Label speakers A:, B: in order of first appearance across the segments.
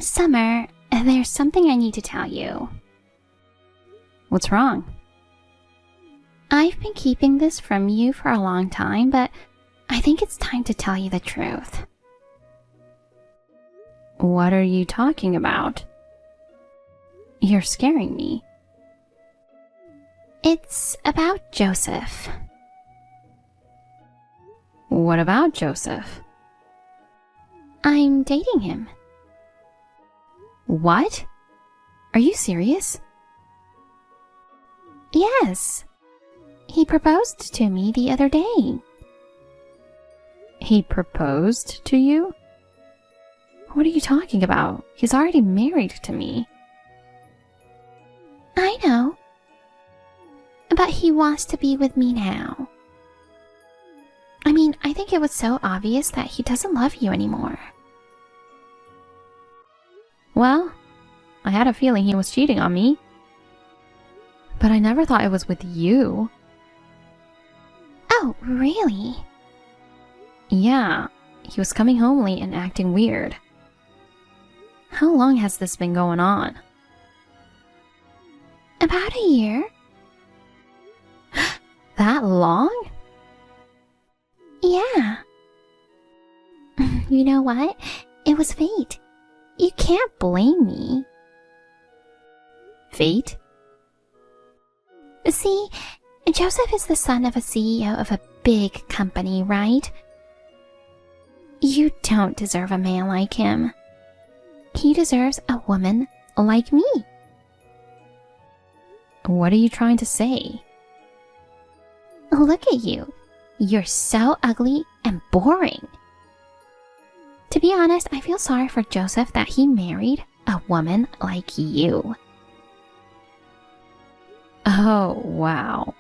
A: Summer, there's something I need to tell you.
B: What's wrong?
A: I've been keeping this from you for a long time, but I think it's time to tell you the truth.
B: What are you talking about? You're scaring me.
A: It's about Joseph.
B: What about Joseph?
A: I'm dating him.
B: What? Are you serious?
A: Yes. He proposed to me the other day.
B: He proposed to you? What are you talking about? He's already married to me.
A: I know. But he wants to be with me now. I mean, I think it was so obvious that he doesn't love you anymore.
B: Well, I had a feeling he was cheating on me. But I never thought it was with you.
A: Oh, really?
B: Yeah, he was coming home late and acting weird. How long has this been going on?
A: About a year.
B: That long?
A: Yeah. You know what? It was fate. You can't blame me.
B: Fate?
A: See, Joseph is the son of a CEO of a big company, right? You don't deserve a man like him. He deserves a woman like me.
B: What are you trying to say?
A: Look at you. You're so ugly and boring. To be honest, I feel sorry for Joseph that he married a woman like you.
B: Oh, wow.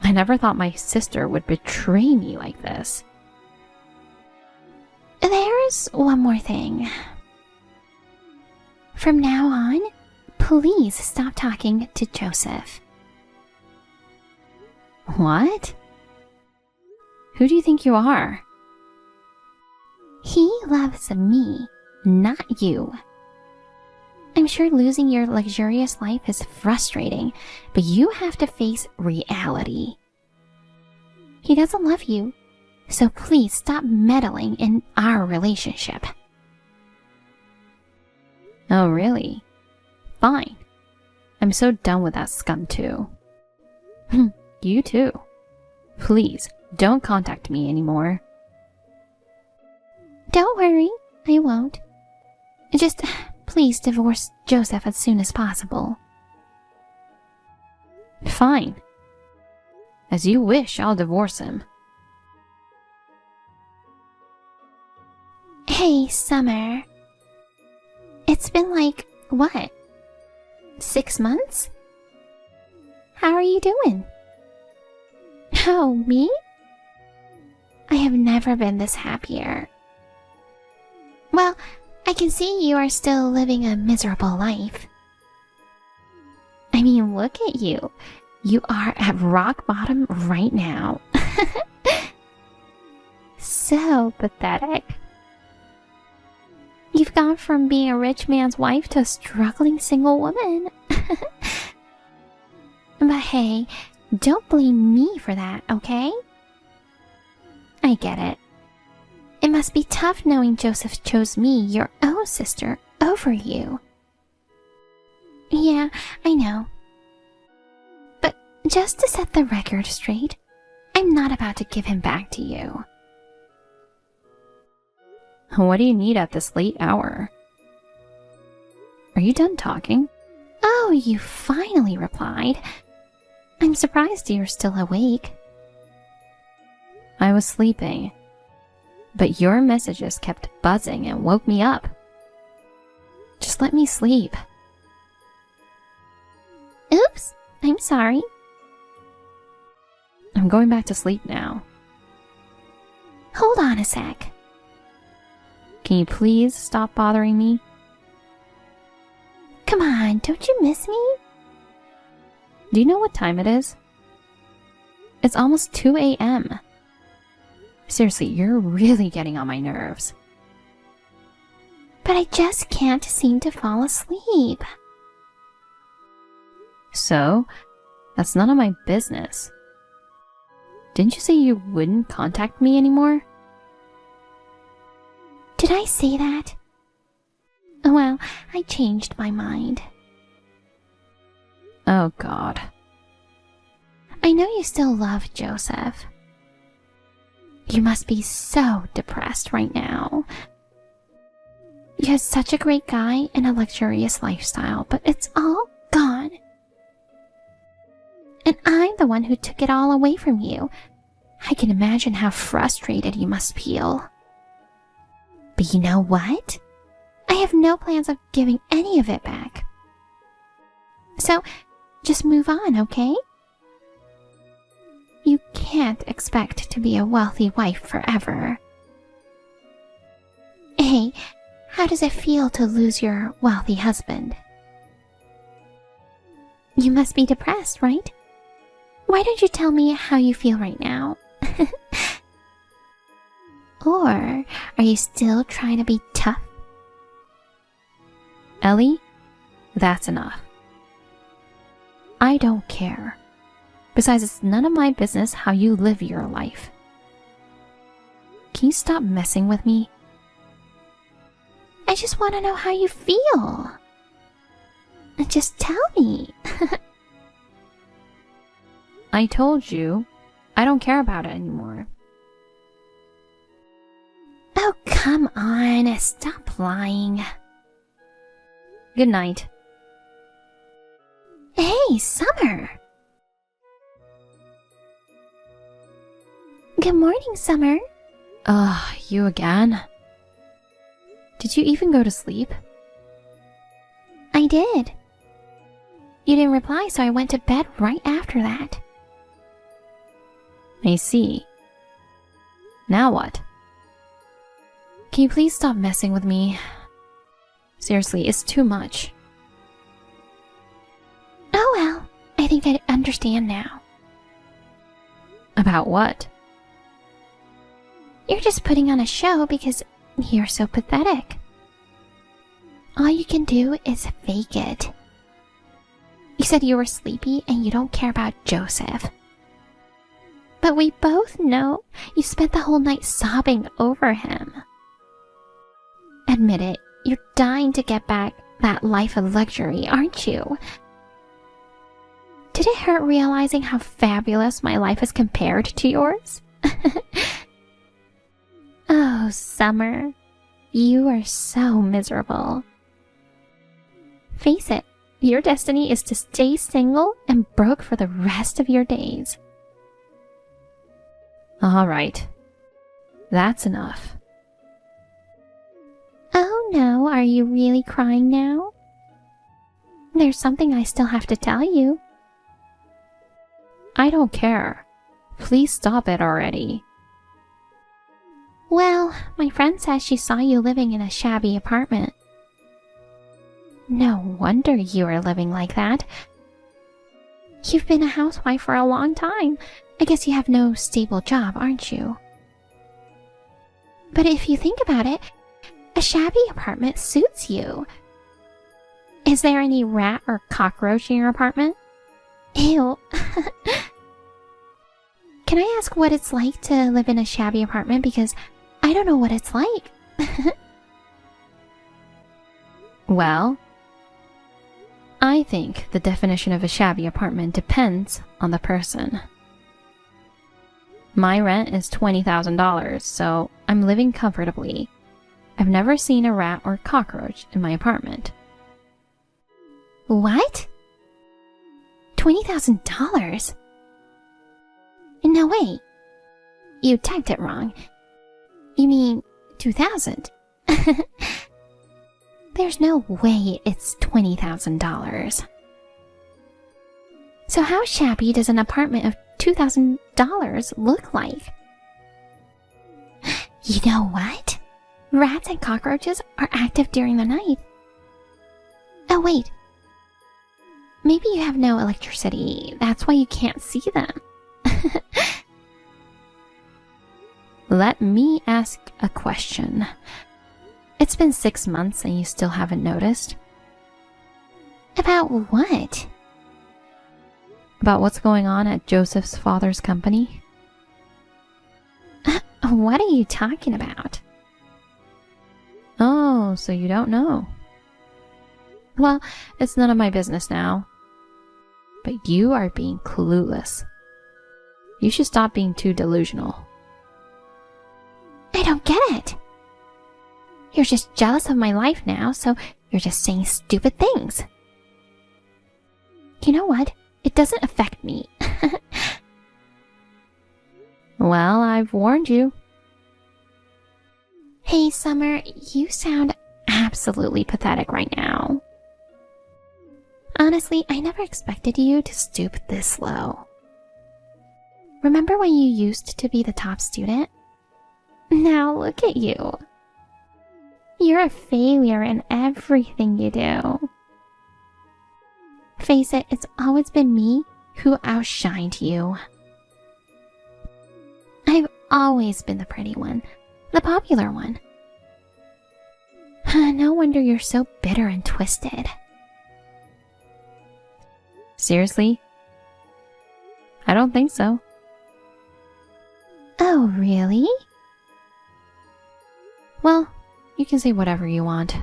B: I never thought my sister would betray me like this.
A: There's one more thing. From now on, please stop talking to Joseph.
B: What? Who do you think you are?
A: He loves me, not you. I'm sure losing your luxurious life is frustrating, but you have to face reality. He doesn't love you, so please stop meddling in our relationship.
B: Oh, really? Fine. I'm so done with that scum too. You too. Please, don't contact me anymore.
A: Don't worry, I won't. Just please divorce Joseph as soon as possible.
B: Fine. As you wish, I'll divorce him.
A: Hey, Summer. It's been like, what? 6 months? How are you doing? Oh, me? I have never been this happier. Well, I can see you are still living a miserable life. I mean, look at you. You are at rock bottom right now. So pathetic. You've gone from being a rich man's wife to a struggling single woman. But hey, don't blame me for that, okay? I get it. It must be tough knowing Joseph chose me, your own sister, over you. Yeah, I know. But just to set the record straight, I'm not about to give him back to you.
B: What do you need at this late hour? Are you done talking?
A: Oh, you finally replied. I'm surprised you're still awake.
B: I was sleeping, but your messages kept buzzing and woke me up. Just let me sleep.
A: Oops, I'm sorry.
B: I'm going back to sleep now.
A: Hold on a sec.
B: Can you please stop bothering me?
A: Come on, don't you miss me?
B: Do you know what time it is? It's almost 2 a.m. Seriously, you're really getting on my nerves.
A: but I just can't seem to fall asleep.
B: So, that's none of my business. Didn't you say you wouldn't contact me anymore?
A: Did I say that? Well, I changed my mind.
B: Oh God.
A: I know you still love Joseph. You must be so depressed right now. You had such a great guy and a luxurious lifestyle, but it's all gone. And I'm the one who took it all away from you. I can imagine how frustrated you must feel. But you know what? I have no plans of giving any of it back. So, just move on, okay? You can't expect to be a wealthy wife forever. Hey, how does it feel to lose your wealthy husband? You must be depressed, right? Why don't you tell me how you feel right now? Or are you still trying to be tough?
B: Ellie, that's enough. I don't care. Besides, it's none of my business how you live your life. Can you stop messing with me?
A: I just want to know how you feel. Just tell me.
B: I told you, I don't care about it anymore.
A: Oh, come on. Stop lying.
B: Good night.
A: Hey, Summer. Good morning, Summer.
B: Ugh, you again? Did you even go to sleep?
A: I did. You didn't reply, so I went to bed right after that.
B: I see. Now what? Can you please stop messing with me? Seriously, it's too much.
A: Oh well, I think I understand now.
B: About what?
A: You're just putting on a show because you're so pathetic. All you can do is fake it. You said you were sleepy and you don't care about Joseph. But we both know you spent the whole night sobbing over him. Admit it, you're dying to get back that life of luxury, aren't you? Did it hurt realizing how fabulous my life is compared to yours? Oh, Summer, you are so miserable. Face it, your destiny is to stay single and broke for the rest of your days.
B: All right. That's enough.
A: Oh no, are you really crying now? There's something I still have to tell you.
B: I don't care. Please stop it already.
A: Well, my friend says she saw you living in a shabby apartment. No wonder you are living like that. You've been a housewife for a long time. I guess you have no stable job, aren't you? But if you think about it, a shabby apartment suits you. Is there any rat or cockroach in your apartment? Ew. Can I ask what it's like to live in a shabby apartment? Because I don't know what it's like.
B: Well, I think the definition of a shabby apartment depends on the person. My rent is $20,000, so I'm living comfortably. I've never seen a rat or cockroach in my apartment.
A: What? $20,000? No, wait. You typed it wrong. You mean 2,000. There's no way it's $20,000. So how shabby does an apartment of $2,000 look like? You know what? Rats and cockroaches are active during the night. Oh wait. Maybe you have no electricity. That's why you can't see them.
B: Let me ask a question. It's been 6 months and you still haven't noticed?
A: About what?
B: About what's going on at Joseph's father's company?
A: What are you talking about?
B: Oh, so you don't know. Well, it's none of my business now. But you are being clueless. You should stop being too delusional.
A: I don't get it. You're just jealous of my life now, so you're just saying stupid things. You know what? It doesn't affect me.
B: Well, I've warned you.
A: Hey, Summer, you sound absolutely pathetic right now. Honestly, I never expected you to stoop this low. Remember when you used to be the top student? Now look at you. You're a failure in everything you do. Face it, it's always been me who outshined you. I've always been the pretty one, the popular one. No wonder you're so bitter and twisted.
B: Seriously? I don't think so.
A: Oh, really?
B: Well, you can say whatever you want.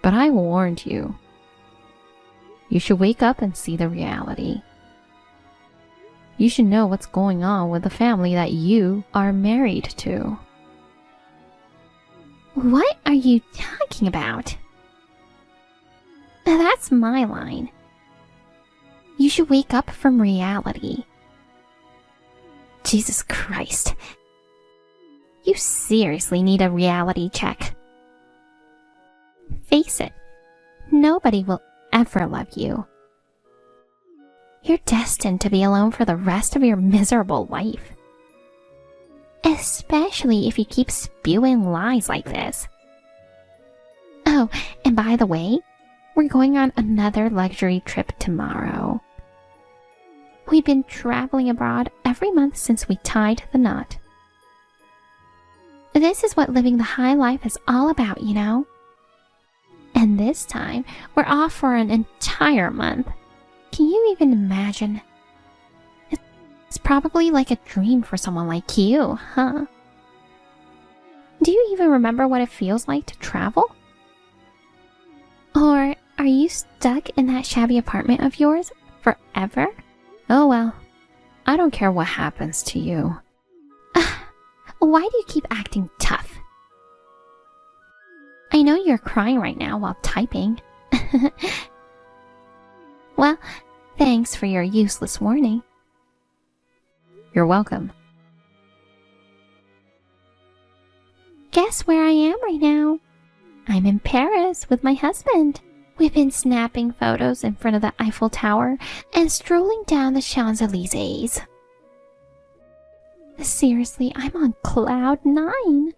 B: But I warned you. You should wake up and see the reality. You should know what's going on with the family that you are married to.
A: What are you talking about? That's my line. You should wake up from reality. Jesus Christ. You seriously need a reality check. Face it, nobody will ever love you. You're destined to be alone for the rest of your miserable life. Especially if you keep spewing lies like this. Oh, and by the way, we're going on another luxury trip tomorrow. We've been traveling abroad every month since we tied the knot. This is what living the high life is all about, you know? And this time, we're off for an entire month. Can you even imagine? It's probably like a dream for someone like you, huh? Do you even remember what it feels like to travel? Or are you stuck in that shabby apartment of yours forever?
B: Oh well, I don't care what happens to you.
A: Why do you keep acting tough? I know you're crying right now while typing. Well, thanks for your useless warning.
B: You're welcome.
A: Guess where I am right now? I'm in Paris with my husband. We've been snapping photos in front of the Eiffel Tower and strolling down the Champs-Elysees. Seriously, I'm on cloud 9.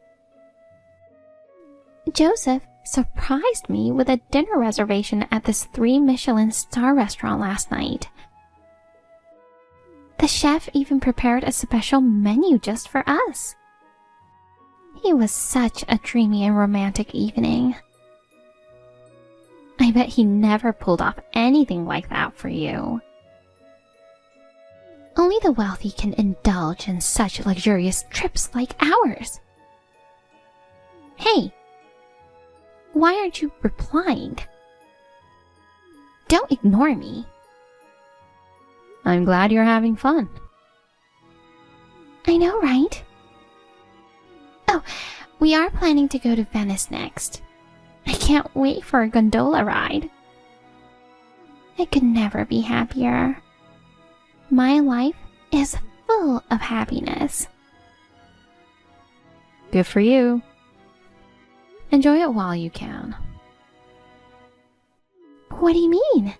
A: Joseph surprised me with a dinner reservation at this 3 Michelin star restaurant last night. The chef even prepared a special menu just for us. It was such a dreamy and romantic evening. I bet he never pulled off anything like that for you. Only the wealthy can indulge in such luxurious trips like ours. Hey, why aren't you replying? Don't ignore me.
B: I'm glad you're having fun.
A: I know, right? Oh, we are planning to go to Venice next. I can't wait for a gondola ride. I could never be happier. My life is full of happiness.
B: Good for you. Enjoy it while you can.
A: What do you mean?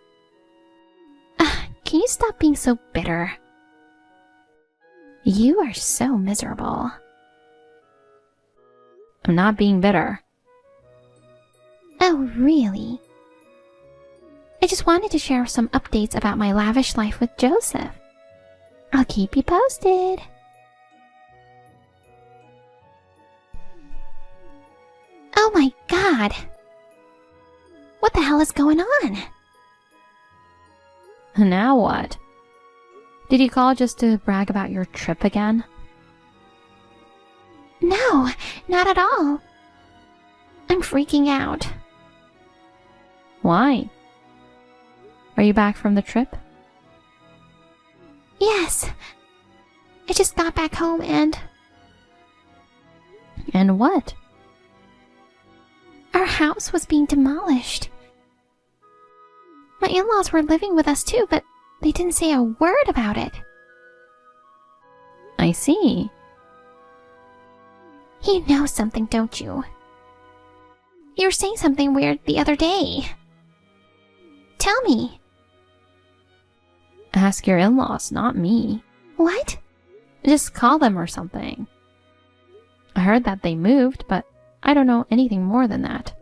A: Can you stop being so bitter? You are so miserable.
B: I'm not being bitter.
A: Oh, really? I just wanted to share some updates about my lavish life with Joseph. I'll keep you posted. God! What the hell is going on?
B: Now what? Did you call just to brag about your trip again?
A: No, not at all. I'm freaking out.
B: Why? Are you back from the trip?
A: Yes. I just got back home and...
B: And what?
A: Our house was being demolished. My in-laws were living with us too, but they didn't say a word about it.
B: I see.
A: You know something, don't you? You were saying something weird the other day. Tell me.
B: Ask your in-laws, not me.
A: What?
B: Just call them or something. I heard that they moved, but I don't know anything more than that.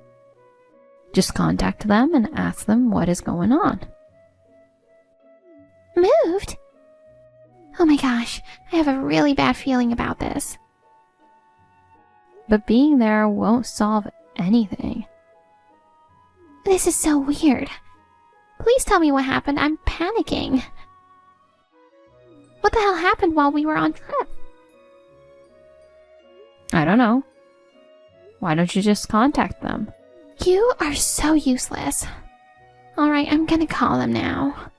B: Just contact them and ask them what is going on.
A: Moved? Oh my gosh, I have a really bad feeling about this.
B: But being there won't solve anything.
A: This is so weird. Please tell me what happened. I'm panicking. What the hell happened while we were on trip?
B: I don't know. Why don't you just contact them?
A: You are so useless. Alright, I'm gonna call them now.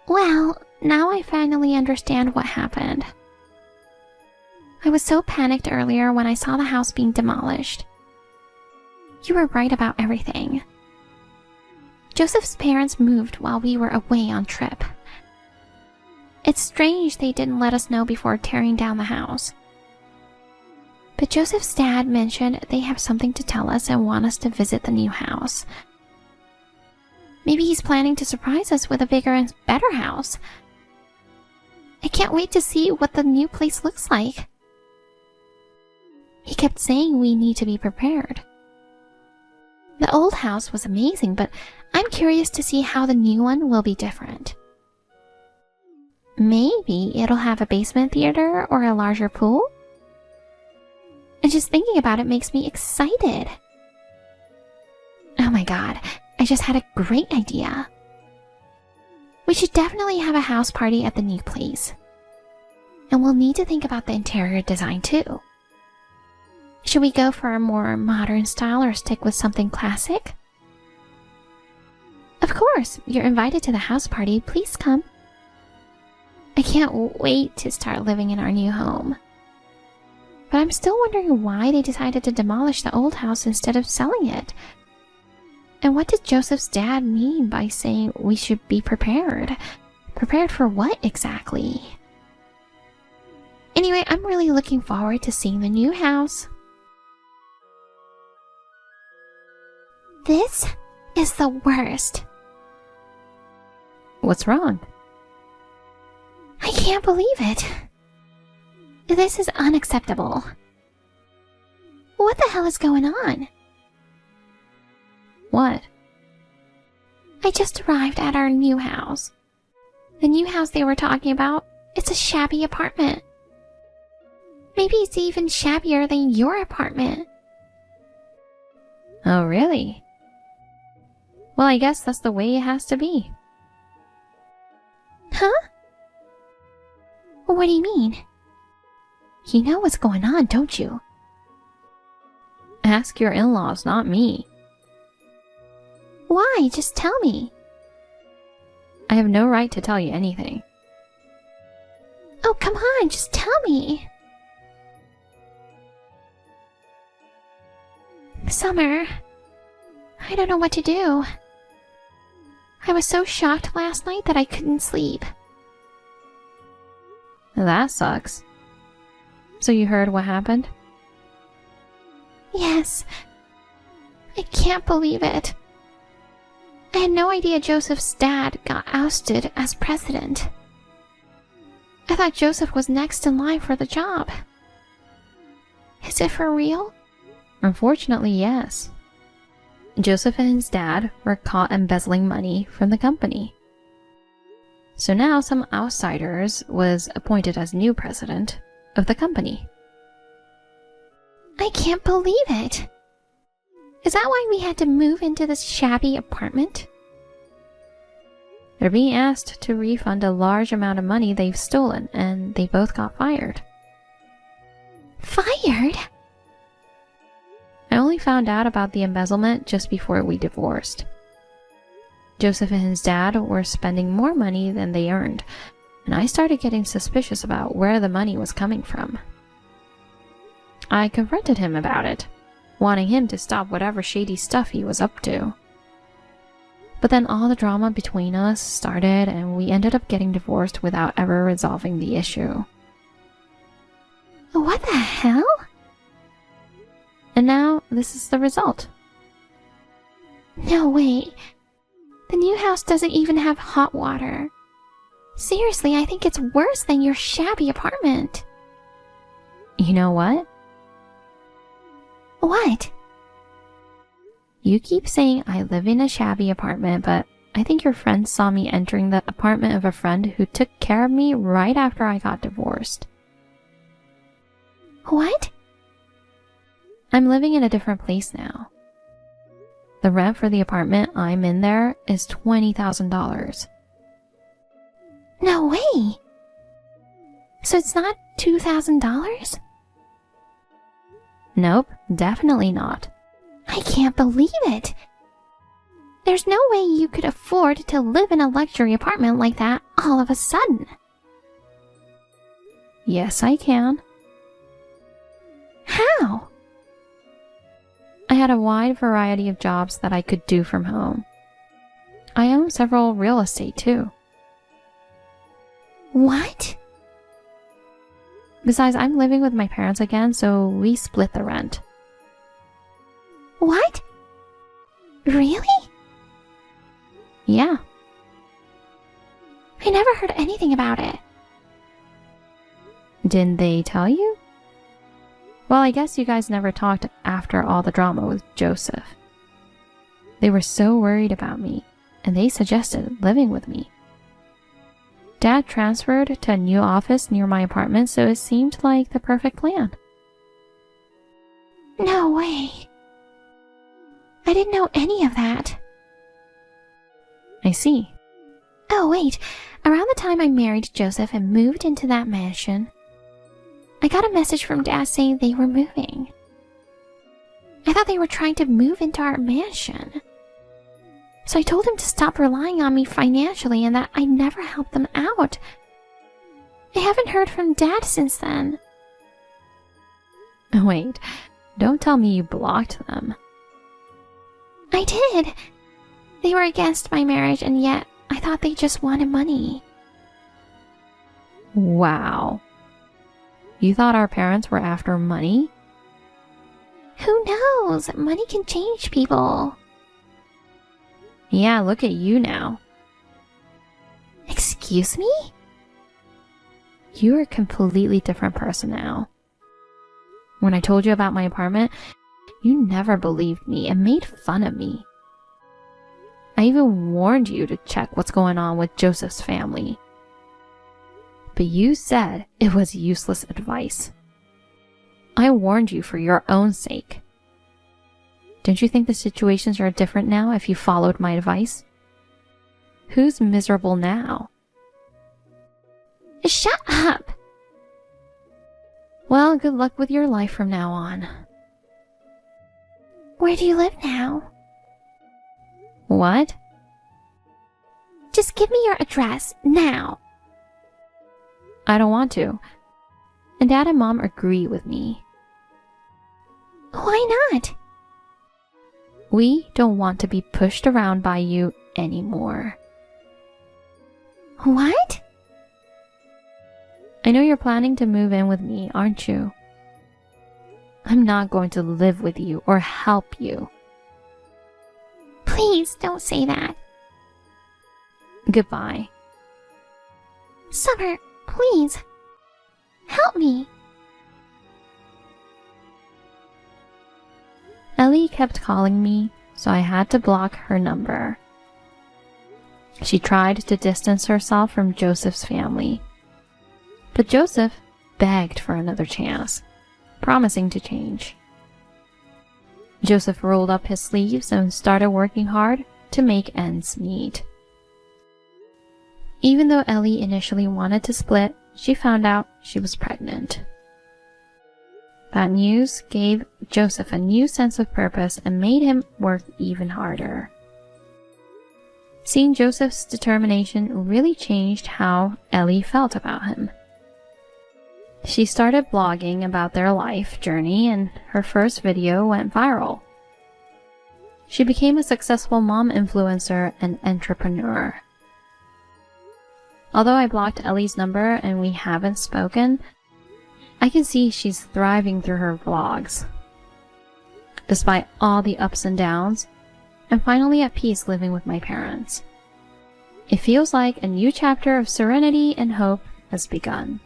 A: Well, now I finally understand what happened. I was so panicked earlier when I saw the house being demolished. You were right about everything. Joseph's parents moved while we were away on trip. It's strange they didn't let us know before tearing down the house. But Joseph's dad mentioned they have something to tell us and want us to visit the new house. Maybe he's planning to surprise us with a bigger and better house. I can't wait to see what the new place looks like. He kept saying we need to be prepared. The old house was amazing, but I'm curious to see how the new one will be different. Maybe it'll have a basement theater or a larger pool? And just thinking about it makes me excited. Oh my god, I just had a great idea. We should definitely have a house party at the new place. And we'll need to think about the interior design too. Should we go for a more modern style or stick with something classic? Of course, you're invited to the house party. Please come. I can't wait to start living in our new home. But I'm still wondering why they decided to demolish the old house instead of selling it. And what did Joseph's dad mean by saying we should be prepared? Prepared for what exactly? Anyway, I'm really looking forward to seeing the new house. This is the worst.
B: What's wrong?
A: I can't believe it. This is unacceptable. What the hell is going on?
B: What?
A: I just arrived at our new house. The new house they were talking about, it's a shabby apartment. Maybe it's even shabbier than your apartment.
B: Oh, really? Well, I guess that's the way it has to be.
A: Huh? What do you mean? You know what's going on, don't you?
B: Ask your in-laws, not me.
A: Why? Just tell me.
B: I have no right to tell you anything.
A: Oh, come on, just tell me. Summer, I don't know what to do. I was so shocked last night that I couldn't sleep.
B: That sucks. So you heard what happened?
A: Yes. I can't believe it. I had no idea Joseph's dad got ousted as president. I thought Joseph was next in line for the job. Is it for real?
B: Unfortunately, yes. Joseph and his dad were caught embezzling money from the company. So now some outsiders was appointed as new president of the company.
A: I can't believe it. Is that why we had to move into this shabby apartment?
B: They're being asked to refund a large amount of money they've stolen, and they both got fired.
A: Fired?
B: I only found out about the embezzlement just before we divorced. Joseph and his dad were spending more money than they earned, and I started getting suspicious about where the money was coming from. I confronted him about it, wanting him to stop whatever shady stuff he was up to. But then all the drama between us started, and we ended up getting divorced without ever resolving the issue.
A: What the hell?
B: And now, this is the result.
A: No way. The new house doesn't even have hot water. Seriously, I think it's worse than your shabby apartment.
B: You know what?
A: What?
B: You keep saying I live in a shabby apartment, but I think your friends saw me entering the apartment of a friend who took care of me right after I got divorced.
A: What?
B: I'm living in a different place now. The rent for the apartment I'm in there is $20,000.
A: No way! So it's not $2,000?
B: Nope, definitely not.
A: I can't believe it! There's no way you could afford to live in a luxury apartment like that all of a sudden.
B: Yes, I can.
A: How?
B: I had a wide variety of jobs that I could do from home. I own several real estate too.
A: What?
B: Besides, I'm living with my parents again, so we split the rent.
A: What? Really?
B: Yeah.
A: I never heard anything about it.
B: Didn't they tell you? Well, I guess you guys never talked after all the drama with Joseph. They were so worried about me, and they suggested living with me. Dad transferred to a new office near my apartment, so it seemed like the perfect plan.
A: No way. I didn't know any of that.
B: I see.
A: Oh wait, around the time I married Joseph and moved into that mansion, I got a message from Dad saying they were moving. I thought they were trying to move into our mansion. So I told him to stop relying on me financially and that I never helped them out. I haven't heard from Dad since then.
B: Wait, don't tell me you blocked them.
A: I did. They were against my marriage, and yet I thought they just wanted money.
B: Wow. You thought our parents were after money?
A: Who knows? Money can change people.
B: Yeah, look at you now.
A: Excuse me?
B: You're a completely different person now. When I told you about my apartment, you never believed me and made fun of me. I even warned you to check what's going on with Joseph's family. But you said it was useless advice. I warned you for your own sake. Don't you think the situations are different now if you followed my advice? Who's miserable now?
A: Shut up!
B: Well, good luck with your life from now on.
A: Where do you live now?
B: What?
A: Just give me your address, now.
B: I don't want to. And Dad and Mom agree with me.
A: Why not?
B: We don't want to be pushed around by you anymore.
A: What?
B: I know you're planning to move in with me, aren't you? I'm not going to live with you or help you.
A: Please don't say that.
B: Goodbye.
A: Summer, please. Help me.
B: Ellie kept calling me, so I had to block her number. She tried to distance herself from Joseph's family. But Joseph begged for another chance, promising to change. Joseph rolled up his sleeves and started working hard to make ends meet. Even though Ellie initially wanted to split, she found out she was pregnant. That news gave Joseph a new sense of purpose and made him work even harder. Seeing Joseph's determination really changed how Ellie felt about him. She started blogging about their life journey, and her first video went viral. She became a successful mom influencer and entrepreneur. Although I blocked Ellie's number and we haven't spoken, I can see she's thriving through her vlogs. Despite all the ups and downs, I'm finally at peace living with my parents. It feels like a new chapter of serenity and hope has begun.